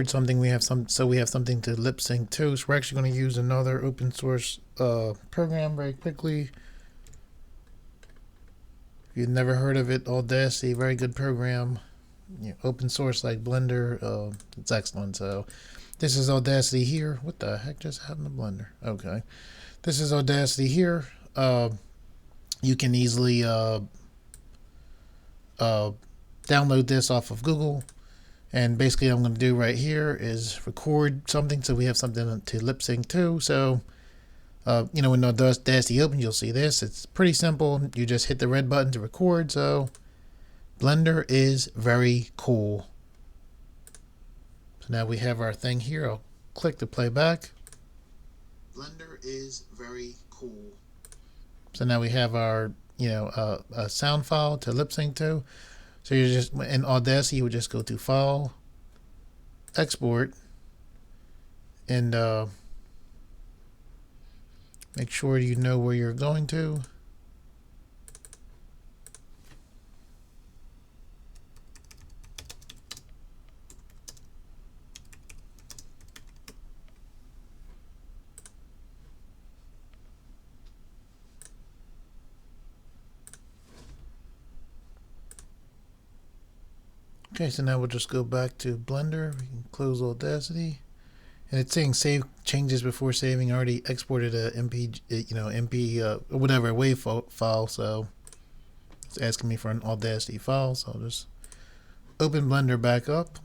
something. We have something to lip sync to. So we're actually going to use another open source program very quickly. If you've never heard of it, Audacity, very good program. You know, open source like Blender, it's excellent. So this is Audacity here. What the heck just happened to Blender? Okay, this is Audacity here. You can easily download this off of Google. And basically what I'm going to do right here is record something so we have something to lip sync to. So, you know, when Audacity opens, you'll see this. It's pretty simple. You just hit the red button to record. So Blender is very cool. So now we have our thing here. I'll click to play back. Blender is very cool. So now we have our, you know, a sound file to lip sync to. So you're just in Audacity, you would just go to File, Export, and make sure you know where you're going to. Okay, so now we'll just go back to Blender. We can close Audacity, and it's saying save changes before saving. I already exported a MP, you know, MP whatever a WAV file, so it's asking me for an Audacity file. So I'll just open Blender back up.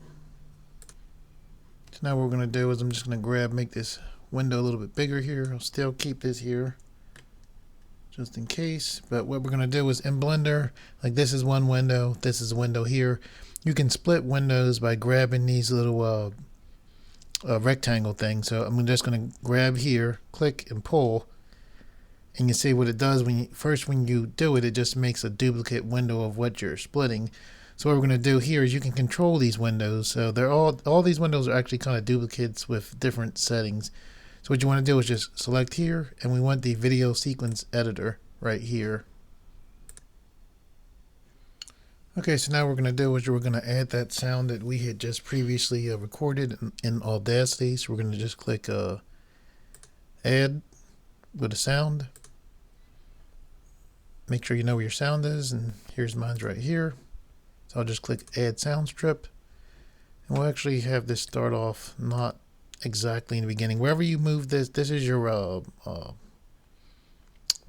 So now what we're gonna do is I'm just gonna make this window a little bit bigger here. I'll still keep this here just in case. But what we're gonna do is in Blender, like this is one window, this is a window here. You can split windows by grabbing these little rectangle things. So I'm just going to grab here, click and pull, and you see what it does when you do it, it just makes a duplicate window of what you're splitting. So what we're going to do here is you can control these windows. So they're all these windows are actually kind of duplicates with different settings. So what you want to do is just select here, and we want the video sequence editor right here. Okay, so now what we're going to do is we're going to add that sound that we had just previously recorded in Audacity. So we're going to just click add with a sound. Make sure you know where your sound is, and here's mine's right here. So I'll just click add sound strip, and we'll actually have this start off not exactly in the beginning. Wherever you move this is your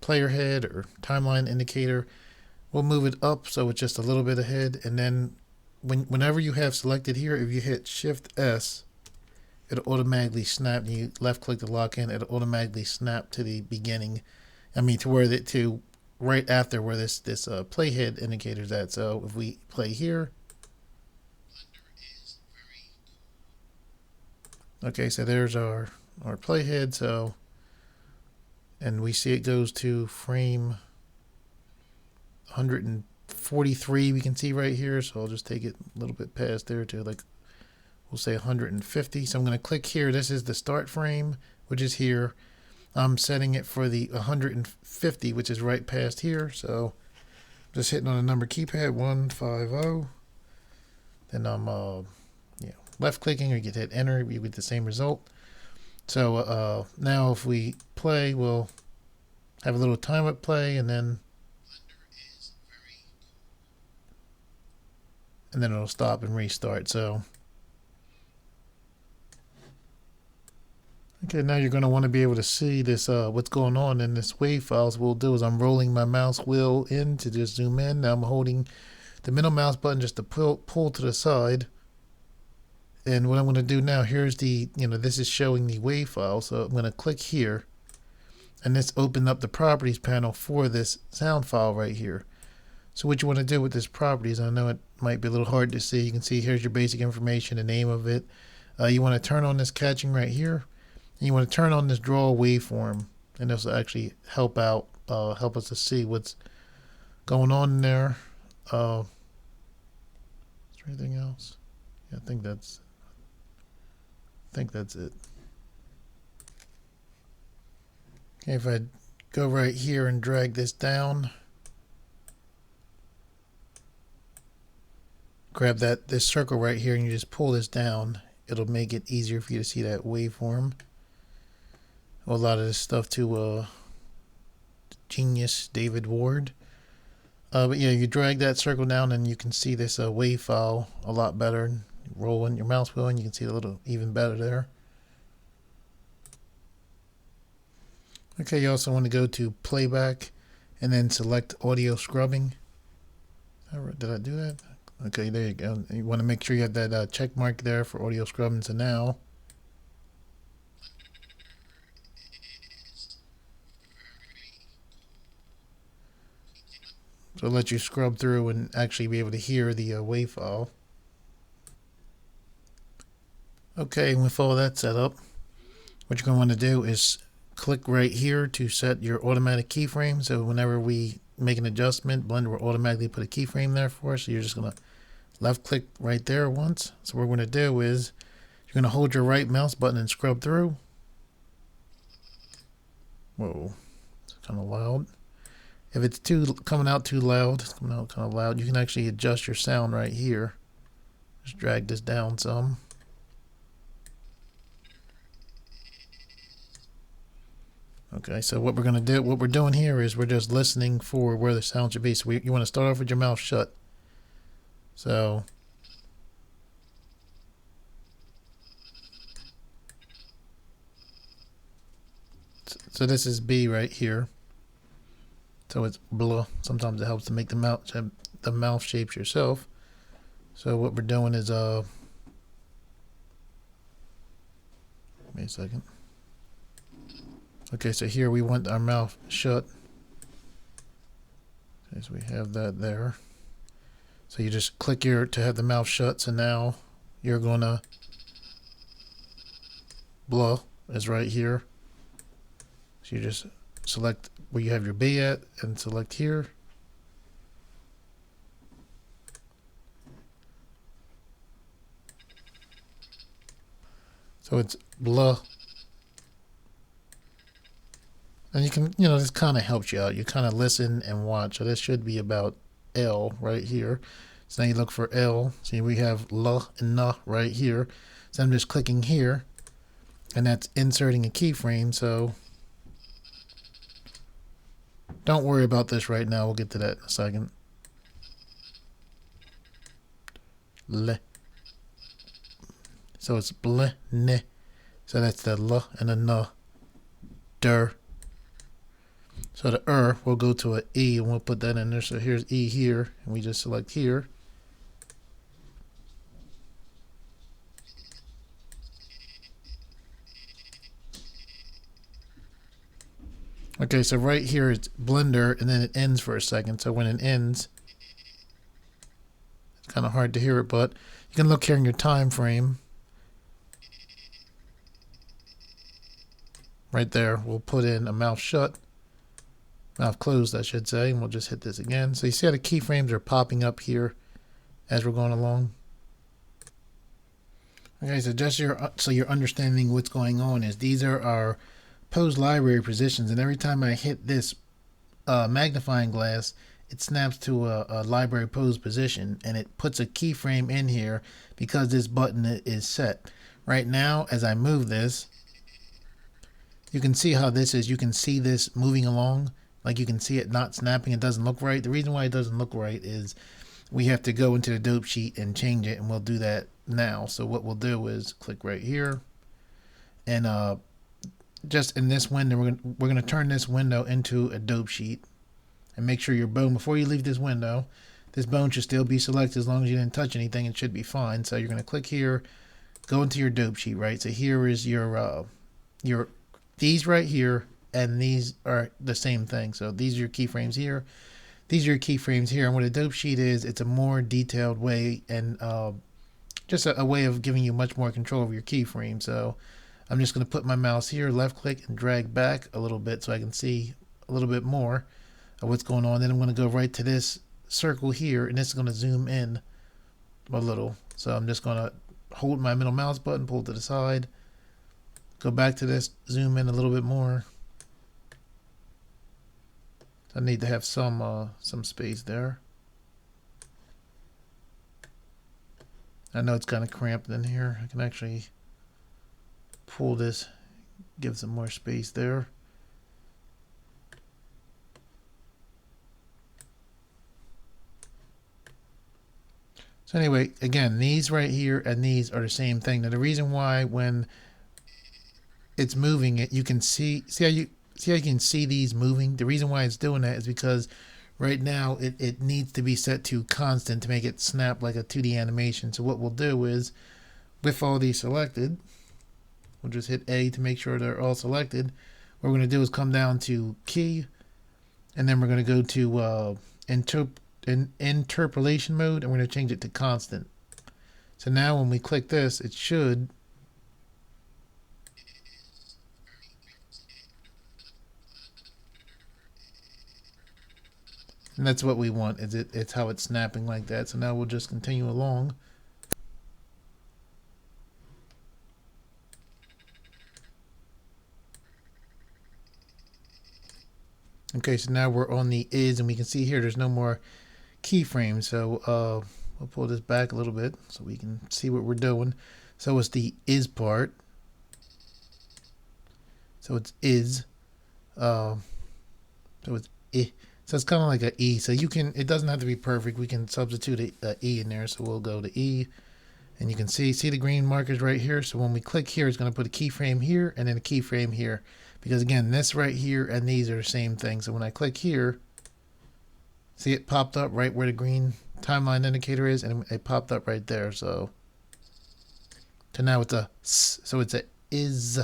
player head or timeline indicator. We'll move it up so it's just a little bit ahead, and then whenever you have selected here, if you hit Shift S, it'll automatically snap. And you left click to lock in, it'll automatically snap to the beginning. I mean to where to right after where this playhead indicator is at. So if we play here, okay, so there's our playhead. So, and we see it goes to frame 143 we can see right here, so I'll just take it a little bit past there to, like, we'll say 150. So I'm going to click here. This is the start frame, which is here. I'm setting it for the 150, which is right past here. So just hitting on the number keypad 150. Then I'm left clicking, or you can hit enter, you get the same result. So now if we play, we'll have a little time at play, and then it'll stop and restart. So okay, now you're going to want to be able to see this, what's going on in this wave file. So what we'll do is I'm rolling my mouse wheel in to just zoom in. Now I'm holding the middle mouse button just to pull to the side. And what I'm going to do now, here's the, this is showing the wave file. So I'm going to click here, and this opened up the properties panel for this sound file right here. So what you want to do with this properties, I know it might be a little hard to see. You can see here's your basic information, the name of it. You want to turn on this catching right here. And you want to turn on this draw waveform, and this will actually help us to see what's going on in there. Is there anything else? Yeah, I think that's it. Okay, if I go right here and drag this down, grab this circle right here, and you just pull this down, it'll make it easier for you to see that waveform. A lot of this stuff to genius David Ward. But yeah, you drag that circle down and you can see this wave file a lot better. Roll in your mouse wheel and you can see it a little even better there. Okay, you also want to go to playback and then select audio scrubbing. Did I do that? Okay, there you go. You want to make sure you have that check mark there for audio scrubbing. So now so it'll let you scrub through and actually be able to hear the wave file. Okay, and with all that set up, what you're going to want to do is click right here to set your automatic keyframe. So whenever we make an adjustment, Blender will automatically put a keyframe there for us. So you're just going to left click right there once. So what we're going to do is you're going to hold your right mouse button and scrub through. Whoa, it's kind of loud. If it's coming out too loud, it's coming out kind of loud, you can actually adjust your sound right here. Just drag this down some. Okay, so what we're doing here is we're just listening for where the sound should be. So you want to start off with your mouth shut. So this is B right here. So it's blah. Sometimes it helps to make the mouth shapes yourself. So what we're doing is wait a second. Okay, so here we want our mouth shut. Okay, so we have that there. So you just click here to have the mouth shut. So now you're gonna blah is right here. So you just select where you have your B at and select here. So it's blah. And you can, this kind of helps you out. You kind of listen and watch. So this should be about L right here. So now you look for L. See, we have L and N right here. So I'm just clicking here, and that's inserting a keyframe. So don't worry about this right now. We'll get to that in a second. Le. So it's ble, ne. So that's the L and a N. Der. So the we'll go to an E and we'll put that in there. So here's E here, and we just select here. Okay, so right here it's Blender, and then it ends for a second. So when it ends, it's kind of hard to hear it, but you can look here in your time frame. Right there, we'll put in a mouth shut. Mouth closed, I should say, and we'll just hit this again. So you see how the keyframes are popping up here as we're going along. Okay, so just so you're understanding what's going on is these are our pose library positions, and every time I hit this magnifying glass, it snaps to a library pose position, and it puts a keyframe in here because this button is set. Right now, as I move this, You can see how this is. You can see this moving along. Like you can see it not snapping. It doesn't look right. The reason why it doesn't look right is we have to go into the dope sheet and change it, and we'll do that now. So what we'll do is click right here, and just in this window, we're gonna turn this window into a dope sheet, and make sure your bone, before you leave this window, this bone should still be selected. As long as you didn't touch anything, it should be fine. So you're gonna click here, go into your dope sheet, right? So here is your these right here, and these are the same thing. So these are your keyframes here. These are your keyframes here. And what a dope sheet is, it's a more detailed way, and just a way of giving you much more control over your keyframe. So I'm just going to put my mouse here, left click, and drag back a little bit so I can see a little bit more of what's going on. Then I'm going to go right to this circle here, and this is going to zoom in a little. So I'm just going to hold my middle mouse button, pull it to the side, go back to this, zoom in a little bit more. I need to have some space there. I know it's kind of cramped in here. I can actually pull this, give some more space there. So anyway, again, these right here and these are the same thing. Now the reason why when it's moving it, you can see how you can see these moving. The reason why it's doing that is because right now it needs to be set to constant to make it snap like a 2D animation. So what we'll do is, with all these selected, we'll just hit A to make sure they're all selected. What we're going to do is come down to key, and then we're going to go to interpolation mode, and we're going to change it to constant. So now when we click this, it should and that's what we want. It's how it's snapping like that. So now we'll just continue along. Okay, so now we're on the is, and we can see here there's no more keyframes. So we'll pull this back a little bit so we can see what we're doing. So it's the is part. So it's is. So it's I. So it's kind of like an E. So you can, it doesn't have to be perfect. We can substitute a E in there. So we'll go to E, and you can see the green markers right here. So when we click here, it's going to put a keyframe here and then a keyframe here. Because again, this right here and these are the same thing. So when I click here, see it popped up right where the green timeline indicator is, and it popped up right there. So now it's a S. So it's a is.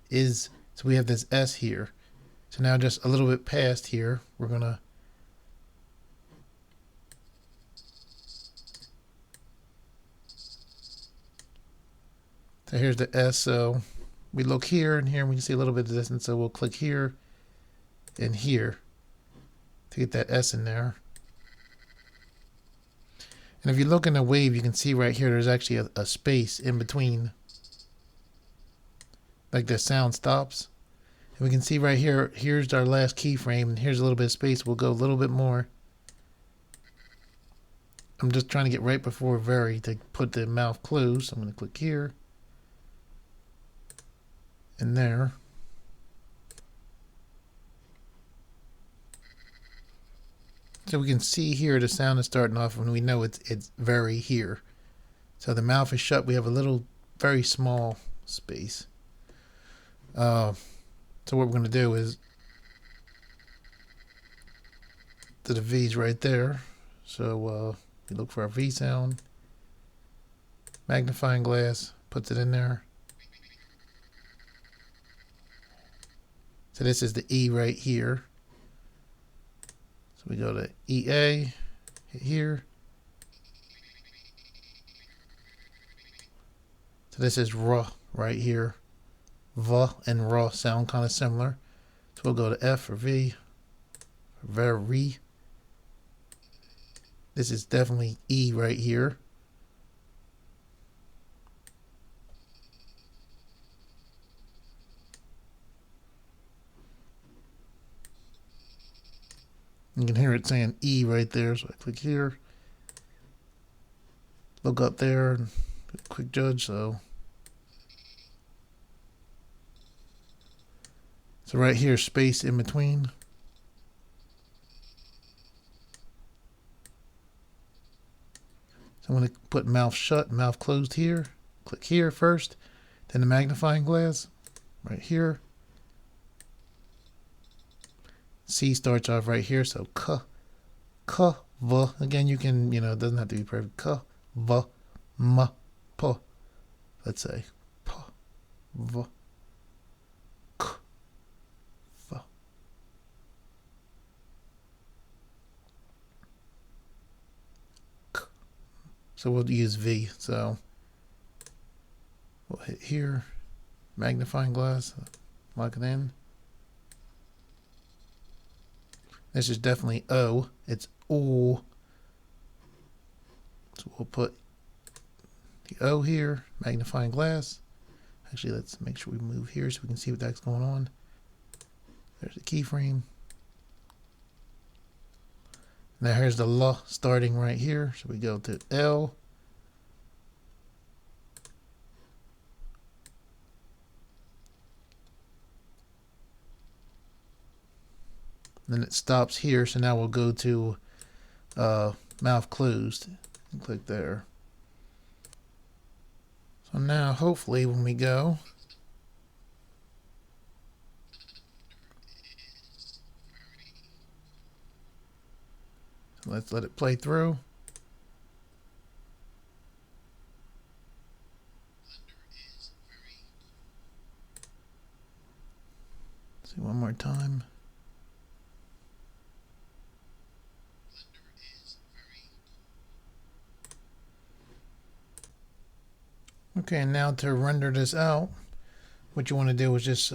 So we have this S here. So now just a little bit past here, we're going to so here's the S. So we look here and here, and we can see a little bit of distance. So we'll click here and here to get that S in there. And if you look in the wave, you can see right here, there's actually a space in between. Like the sound stops. And we can see right here, here's our last keyframe, and here's a little bit of space. We'll go a little bit more. I'm just trying to get right before very to put the mouth closed. So I'm going to click here and there. So we can see here the sound is starting off when we know it's very here. So the mouth is shut. We have a little, very small space. So what we're going to do is, to the V's right there. So we look for our V sound. Magnifying glass, puts it in there. So this is the E right here. So we go to EA, hit here. So this is RA right here. V and RA sound kind of similar. So we'll go to F for V, for very. This is definitely E right here. You can hear it saying E right there. So I click here, look up there, and quick judge. So So right here, space in between. So I'm going to put mouth shut, mouth closed here. Click here first, then the magnifying glass right here. C starts off right here, so k, v. Again, you can, it doesn't have to be perfect. K, v, m, p. Let's say p, v, k, v. K. So we'll use V. So we'll hit here, magnifying glass, lock it in. This is definitely O. It's O. So we'll put the O here, magnifying glass. Actually, let's make sure we move here so we can see what that's going on. There's the keyframe. Now here's the L starting right here. So we go to L. Then it stops here, so now we'll go to mouth closed and click there. So now hopefully when we go, let's let it play through. Let's see one more time. Okay, and now to render this out, what you want to do is just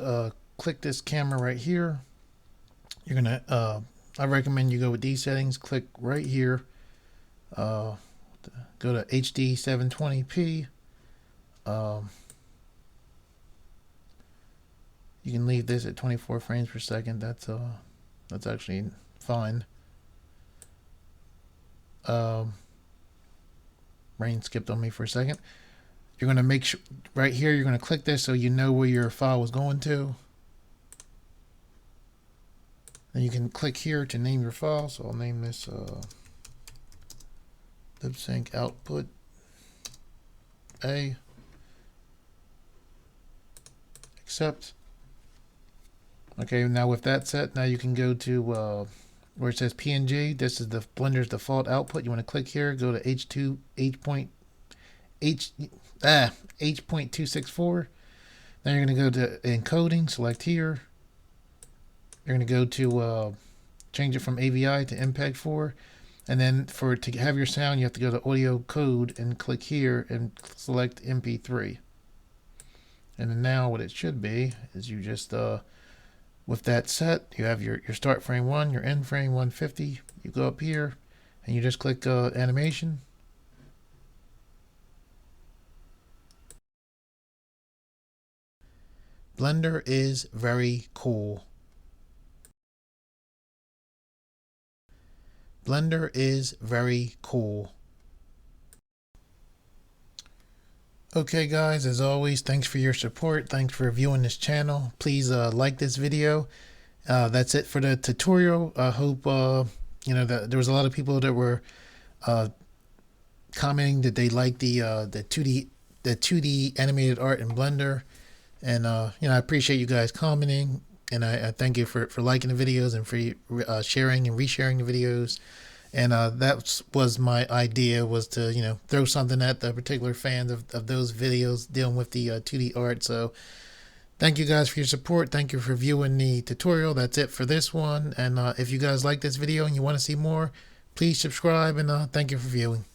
click this camera right here. You're gonna, I recommend you go with these settings. Click right here. Go to HD 720p. You can leave this at 24 frames per second. That's actually fine. Brain skipped on me for a second. You're going to make sure right here, you're going to click this so you know where your file is going to. Then you can click here to name your file. So I'll name this lip sync output A. Accept. Okay, now with that set, now you can go to where it says PNG. This is the Blender's default output. You want to click here, go to H.264. Then you're going to go to encoding, select here. You're going to go to change it from AVI to MPEG-4. And then to have your sound, you have to go to audio code and click here and select MP3. And then now what it should be is you just, with that set, you have your start frame 1, your end frame 150. You go up here and you just click animation. Blender is very cool. Blender is very cool. Okay guys, as always, thanks for your support. Thanks for viewing this channel. Please like this video. That's it for the tutorial. I hope that there was a lot of people that were commenting that they like the 2D animated art in Blender. And I appreciate you guys commenting, and I thank you for liking the videos and for sharing and resharing the videos. And that was my idea, was to throw something at the particular fans of those videos dealing with the 2D art. So thank you guys for your support. Thank you for viewing the tutorial. That's it for this one. And if you guys like this video and you want to see more, please subscribe, and thank you for viewing.